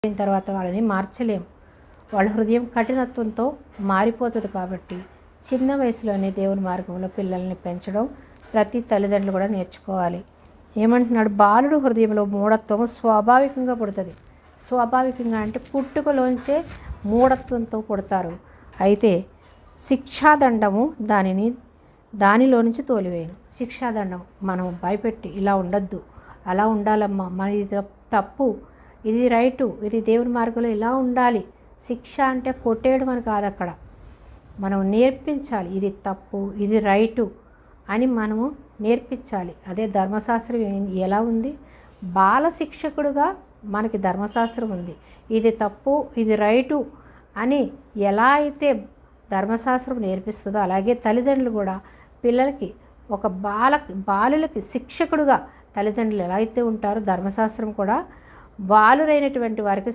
అయిన తర్వాత వాళ్ళని మార్చలేం. వాళ్ళ హృదయం కఠినత్వంతో మారిపోతుంది. కాబట్టి చిన్న వయసులోనే దేవుని మార్గంలో పిల్లల్ని పెంచడం ప్రతి తల్లిదండ్రులు కూడా నేర్చుకోవాలి. ఏమంటున్నాడు? బాలుడు హృదయంలో మూఢత్వం స్వాభావికంగా పుడుతుంది. స్వాభావికంగా అంటే పుట్టుకలోంచే మూఢత్వంతో పుడతారు. అయితే శిక్షాదండము దానిలో నుంచి తోలివేయను. శిక్షాదండం మనం భయపెట్టి ఇలా ఉండొద్దు, అలా ఉండాలమ్మా, మన ఇది తప్పు, ఇది రైటు, ఇది దేవుని మార్గంలో ఇలా ఉండాలి. శిక్ష అంటే కొట్టేయడం అని కాదు. అక్కడ మనం నేర్పించాలి. ఇది తప్పు, ఇది రైటు అని మనము నేర్పించాలి. అదే ధర్మశాస్త్రం ఎలా ఉంది? బాల శిక్షకుడుగా మనకి ధర్మశాస్త్రం ఉంది. ఇది తప్పు, ఇది రైటు అని ఎలా అయితే ధర్మశాస్త్రం నేర్పిస్తుందో అలాగే తల్లిదండ్రులు కూడా పిల్లలకి ఒక బాలులకి శిక్షకుడుగా తల్లిదండ్రులు ఎలా అయితే ఉంటారో ధర్మశాస్త్రం కూడా బాలురైనటువంటి వారికి